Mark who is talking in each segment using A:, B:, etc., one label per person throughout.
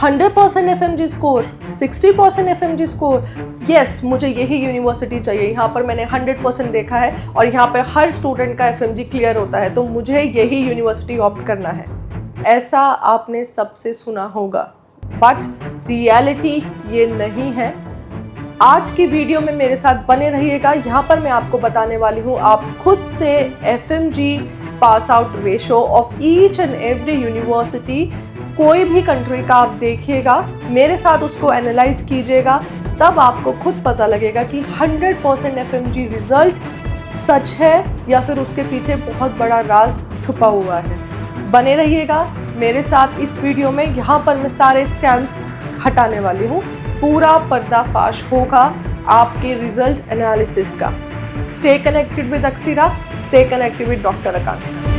A: 100% FMG score, 60% FMG score, yes मुझे यही university चाहिए, यहाँ पर मैंने 100% देखा है और यहाँ पर हर स्टूडेंट का FMG क्लियर होता है, तो मुझे यही यूनिवर्सिटी ऑप्ट करना है। ऐसा आपने सबसे सुना होगा, बट रियलिटी ये नहीं है। आज की वीडियो में मेरे साथ बने रहिएगा। यहाँ पर मैं आपको बताने वाली हूँ आप खुद से FMG pass out ratio of each and every university, कोई भी कंट्री का आप देखिएगा, मेरे साथ उसको एनालाइज कीजिएगा, तब आपको खुद पता लगेगा कि 100% FMG रिजल्ट सच है या फिर उसके पीछे बहुत बड़ा राज छुपा हुआ है। बने रहिएगा मेरे साथ इस वीडियो में। यहाँ पर मैं सारे स्कैम्स हटाने वाली हूँ, पूरा पर्दाफाश होगा आपके रिजल्ट एनालिसिस का। Stay connected with Aksira, stay connected with doctor Akanksha.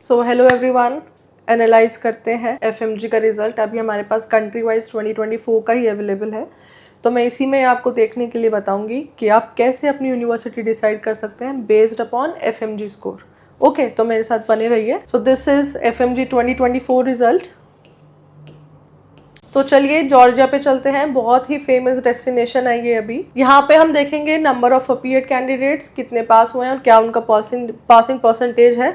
A: So hello everyone, analyse करते हैं FMG का रिजल्ट। अभी हमारे पास कंट्री वाइज 2024 का ही अवेलेबल है, तो मैं इसी में आपको देखने के लिए बताऊंगी कि आप कैसे अपनी यूनिवर्सिटी डिसाइड कर सकते हैं based upon FMG score. Okay, तो मेरे साथ बने रहिए। So this is FMG 2024 result. तो चलिए जॉर्जिया पे चलते हैं, बहुत ही फेमस डेस्टिनेशन है ये। अभी यहाँ पे हम देखेंगे नंबर ऑफ अपीयर्ड कैंडिडेट्स कितने पास हुए हैं और क्या उनका पासिंग परसेंटेज है।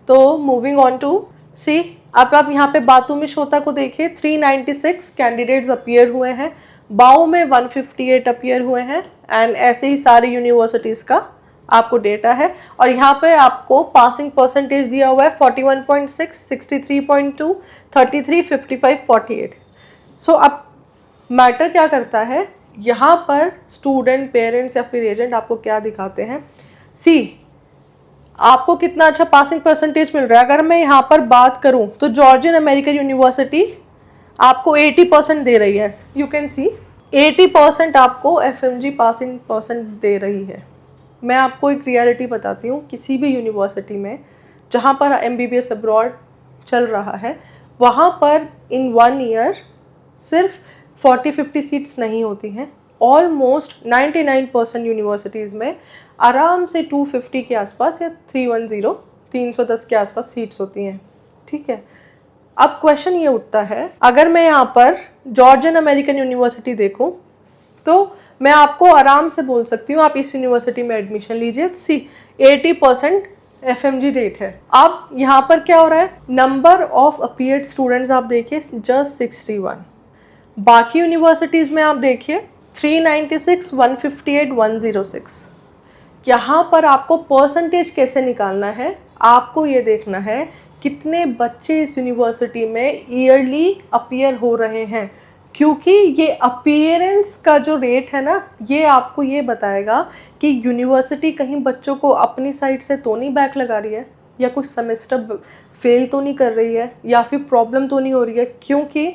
A: तो मूविंग ऑन टू सी, आप यहाँ पे बातू में शोता को देखिए, 396 कैंडिडेट्स अपीयर हुए हैं, बाओ में 158 अपीयर हुए हैं, एंड ऐसे ही सारी यूनिवर्सिटीज़ का आपको डेटा है। और यहाँ पे आपको पासिंग परसेंटेज दिया हुआ है 41.6, 63.2, 33, 55, 48। सो अब मैटर क्या करता है, यहाँ पर स्टूडेंट, पेरेंट्स या फिर एजेंट आपको क्या दिखाते हैं। सी, आपको कितना अच्छा पासिंग परसेंटेज मिल रहा है। अगर मैं यहाँ पर बात करूँ तो जॉर्जियन अमेरिकन यूनिवर्सिटी आपको 80% दे रही है। यू कैन सी 80% आपको FMG पासिंग परसेंट दे रही है। मैं आपको एक रियलिटी बताती हूँ, किसी भी यूनिवर्सिटी में जहाँ पर MBBS अब्रॉड चल रहा है, वहाँ पर इन 1 ईयर सिर्फ 40-50 सीट्स नहीं होती हैं। ऑलमोस्ट 99% यूनिवर्सिटीज़ में आराम से 250 के आसपास या 310 के आसपास सीट्स होती हैं। ठीक है, अब क्वेश्चन ये उठता है, अगर मैं यहाँ पर जॉर्जियन अमेरिकन यूनिवर्सिटी देखूँ तो मैं आपको आराम से बोल सकती हूँ आप इस यूनिवर्सिटी में एडमिशन लीजिए। सी 80% FMG रेट है। अब यहाँ पर क्या हो रहा है, नंबर ऑफ अपीयर्ड स्टूडेंट्स आप देखिए जस्ट 61। बाकी यूनिवर्सिटीज़ में आप देखिए 396, 158, 106। यहाँ पर आपको परसेंटेज कैसे निकालना है, आपको ये देखना है कितने बच्चे इस यूनिवर्सिटी में ईयरली अपीयर हो रहे हैं, क्योंकि ये अपीयरेंस का जो रेट है ना, ये आपको ये बताएगा कि यूनिवर्सिटी कहीं बच्चों को अपनी साइड से तो नहीं बैक लगा रही है, या कुछ सेमेस्टर फेल तो नहीं कर रही है, या फिर प्रॉब्लम तो नहीं हो रही है। क्योंकि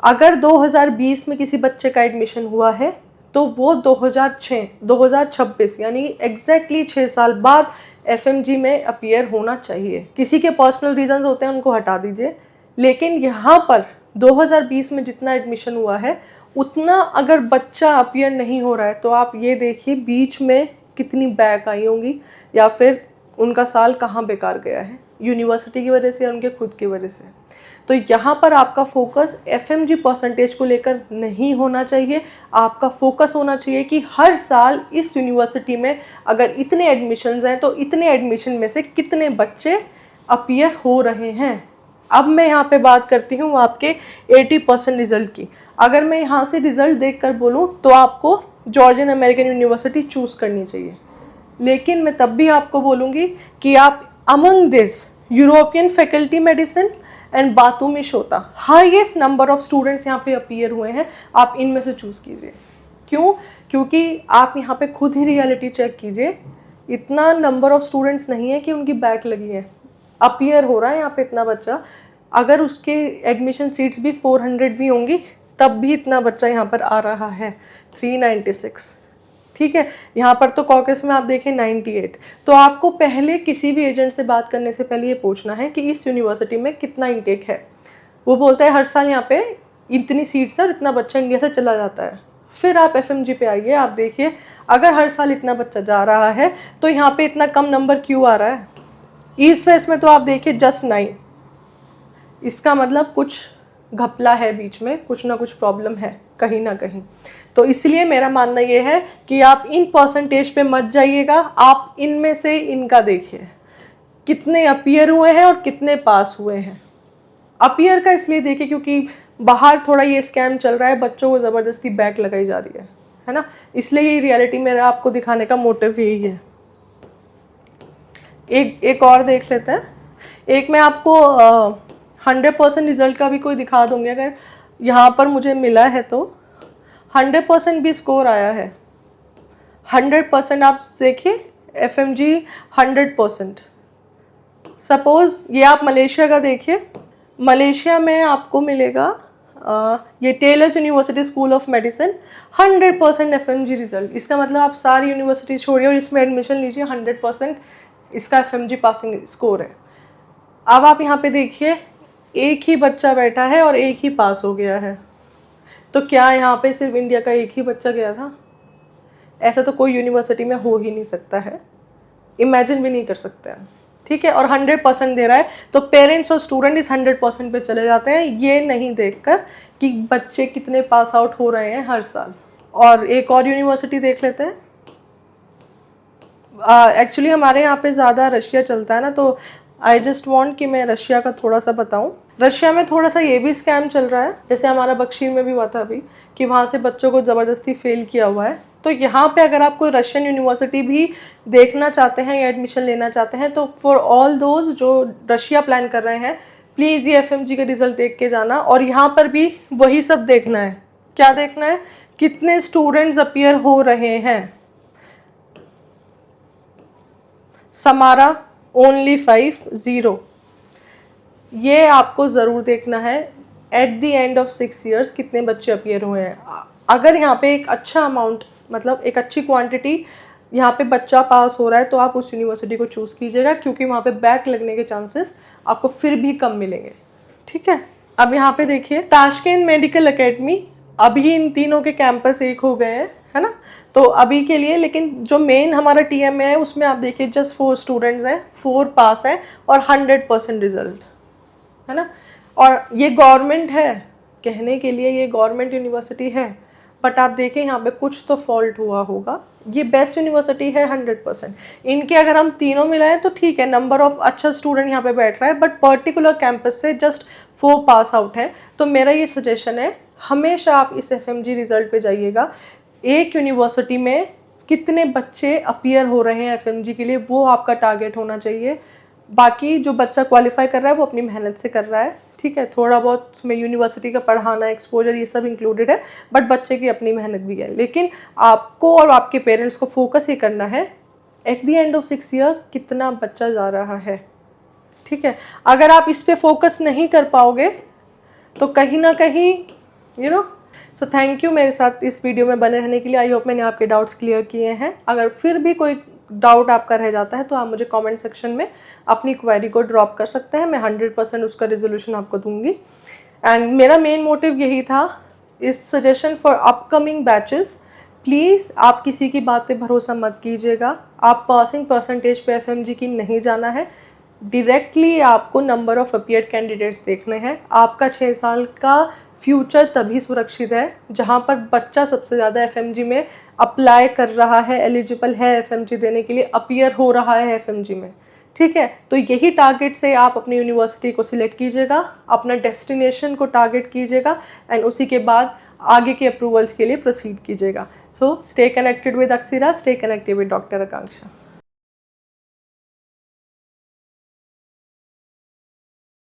A: अगर 2020 में किसी बच्चे का एडमिशन हुआ है तो वो 2026 यानी एग्जैक्टली 6 साल बाद FMG में अपीयर होना चाहिए। किसी के पर्सनल रीजंस होते हैं, उनको हटा दीजिए, लेकिन यहाँ पर 2020 में जितना एडमिशन हुआ है उतना अगर बच्चा अपीयर नहीं हो रहा है, तो आप ये देखिए बीच में कितनी बैक आई होंगी, या फिर उनका साल कहाँ बेकार गया है, यूनिवर्सिटी की वजह से या उनके खुद की वजह से। तो यहाँ पर आपका फोकस FMG परसेंटेज को लेकर नहीं होना चाहिए, आपका फोकस होना चाहिए कि हर साल इस यूनिवर्सिटी में अगर इतने एडमिशन्स हैं तो इतने एडमिशन में से कितने बच्चे अपीयर हो रहे हैं। अब मैं यहाँ पे बात करती हूँ आपके 80% रिज़ल्ट की। अगर मैं यहाँ से रिज़ल्ट देख कर बोलूँ तो आपको जॉर्जियन अमेरिकन यूनिवर्सिटी चूज़ करनी चाहिए, लेकिन मैं तब भी आपको बोलूँगी कि आप among this European faculty medicine and बातू में शोता, हाईएस्ट नंबर ऑफ स्टूडेंट्स यहाँ पे अपीयर हुए हैं, आप इनमें से चूज़ कीजिए। क्यों? क्योंकि आप यहाँ पे खुद ही रियलिटी चेक कीजिए, इतना नंबर ऑफ स्टूडेंट्स नहीं है कि उनकी बैक लगी है, अपीयर हो रहा है यहाँ पे इतना बच्चा। अगर उसके एडमिशन सीट्स भी 400 भी होंगी तब भी इतना बच्चा यहाँ पर आ रहा है, 396। ठीक है, यहाँ पर तो कॉकस में आप देखें 98। तो आपको पहले किसी भी एजेंट से बात करने से पहले ये पूछना है कि इस यूनिवर्सिटी में कितना इंटेक है। वो बोलता है हर साल यहाँ पे इतनी सीट्स है और इतना बच्चा इंडिया से चला जाता है। फिर आप FMG पे आइए, आप देखिए अगर हर साल इतना बच्चा जा रहा है तो यहाँ पे इतना कम नंबर क्यों आ रहा है। ईस्ट वेस्ट में तो आप देखिए जस्ट 9, इसका मतलब कुछ घपला है बीच में, कुछ ना कुछ प्रॉब्लम है कहीं ना कहीं। तो इसलिए मेरा मानना ये है कि आप इन परसेंटेज पे मत जाइएगा, आप इनमें से इनका देखिए कितने अपीयर हुए हैं और कितने पास हुए हैं। अपीयर का इसलिए देखिए क्योंकि बाहर थोड़ा ये स्कैम चल रहा है, बच्चों को ज़बरदस्ती बैक लगाई जा रही है ना, इसलिए ये रियलिटी मेरा आपको दिखाने का मोटिव यही है। एक और देख लेते हैं। एक मैं आपको 100% रिजल्ट का भी कोई दिखा दूंगी, अगर यहाँ पर मुझे मिला है तो 100% भी स्कोर आया है। 100% आप देखिए FMG 100%। सपोज़ ये आप मलेशिया का देखिए, मलेशिया में आपको मिलेगा ये Taylor's university school of medicine 100% FMG result. इसका मतलब आप सारी यूनिवर्सिटी छोड़िए और इसमें एडमिशन लीजिए, 100% इसका FMG पासिंग स्कोर है। अब आप यहाँ पे देखिए एक ही बच्चा बैठा है और एक ही पास हो गया है। तो क्या यहाँ पे सिर्फ इंडिया का एक ही बच्चा गया था? ऐसा तो कोई यूनिवर्सिटी में हो ही नहीं सकता है, इमेजिन भी नहीं कर सकते हैं, ठीक है। और 100% दे रहा है तो पेरेंट्स और स्टूडेंट इस 100% पे चले जाते हैं, ये नहीं देखकर कि बच्चे कितने पास आउट हो रहे हैं हर साल। और एक और यूनिवर्सिटी देख लेते हैं। एक्चुअली हमारे यहाँ पे ज़्यादा रशिया चलता है ना, तो आई जस्ट वॉन्ट कि मैं रशिया का थोड़ा सा बताऊँ। रशिया में थोड़ा सा ये भी स्कैम चल रहा है, जैसे हमारा बख्शीर में भी हुआ था अभी कि वहाँ से बच्चों को ज़बरदस्ती फेल किया हुआ है। तो यहाँ पे अगर आप कोई रशियन यूनिवर्सिटी भी देखना चाहते हैं या एडमिशन लेना चाहते हैं, तो फॉर ऑल दोज जो रशिया प्लान कर रहे हैं, प्लीज़ ये FMG का रिजल्ट देख के जाना। और यहाँ पर भी वही सब देखना है। क्या देखना है? कितने स्टूडेंट्स अपीयर हो रहे हैं। समारा ओनली 5 0, ये आपको ज़रूर देखना है। At the end of 6 years कितने बच्चे अपीयर हुए हैं। अगर यहाँ पे एक अच्छा अमाउंट, मतलब एक अच्छी क्वांटिटी यहाँ पे बच्चा पास हो रहा है, तो आप उस यूनिवर्सिटी को चूज़ कीजिएगा, क्योंकि वहाँ पे बैक लगने के चांसेस आपको फिर भी कम मिलेंगे, ठीक है। अब यहाँ पे देखिए ताशकेंत मेडिकल एकेडमी, अभी इन तीनों के कैंपस एक हो गए हैं, है ना। तो अभी के लिए, लेकिन जो मेन हमारा TMA है उसमें आप देखिए जस्ट 4 स्टूडेंट्स हैं, 4 पास हैं और 100% रिजल्ट, है ना। और ये गवर्नमेंट है, कहने के लिए ये गवर्नमेंट यूनिवर्सिटी है, बट आप देखें यहाँ पे कुछ तो फॉल्ट हुआ होगा। ये बेस्ट यूनिवर्सिटी है 100%। इनके अगर हम तीनों मिलाएं तो ठीक है, नंबर ऑफ अच्छा स्टूडेंट यहाँ पे बैठ रहा है, बट पर्टिकुलर कैंपस से जस्ट 4 पास आउट है। तो मेरा ये सजेशन है, हमेशा आप इस FMG रिजल्ट पे जाइएगा। एक यूनिवर्सिटी में कितने बच्चे अपीयर हो रहे हैं FMG के लिए, वो आपका टारगेट होना चाहिए। बाकी जो बच्चा क्वालिफाई कर रहा है वो अपनी मेहनत से कर रहा है, ठीक है। थोड़ा बहुत उसमें यूनिवर्सिटी का पढ़ाना, एक्सपोजर, ये सब इंक्लूडेड है, बट बच्चे की अपनी मेहनत भी है। लेकिन आपको और आपके पेरेंट्स को फोकस ये करना है at the end of 6 year कितना बच्चा जा रहा है, ठीक है। अगर आप इस पर फोकस नहीं कर पाओगे तो कहीं ना कहीं सो थैंक यू मेरे साथ इस वीडियो में बने रहने के लिए। आई होप मैंने आपके डाउट्स क्लियर किए हैं। अगर फिर भी कोई डाउट आपका रह जाता है तो आप मुझे कमेंट सेक्शन में अपनी क्वेरी को ड्रॉप कर सकते हैं, मैं 100% उसका रिजोल्यूशन आपको दूंगी। एंड मेरा मेन मोटिव यही था, इस suggestion for upcoming batches, please आप किसी की बात पे भरोसा मत कीजिएगा। आप पासिंग परसेंटेज पे FMG की नहीं जाना है, डायरेक्टली आपको नंबर ऑफ अपीयर्ड कैंडिडेट्स देखने हैं। आपका 6 साल का फ्यूचर तभी सुरक्षित है जहां पर बच्चा सबसे ज़्यादा FMG में अप्लाई कर रहा है, एलिजिबल है FMG देने के लिए, अपीयर हो रहा है FMG में, ठीक है। तो यही टारगेट से आप अपनी यूनिवर्सिटी को सिलेक्ट कीजिएगा, अपना डेस्टिनेशन को टारगेट कीजिएगा, एंड उसी के बाद आगे के अप्रूवल्स के लिए प्रोसीड कीजिएगा। So stay connected with Aksira, stay connected with doctor Akanksha.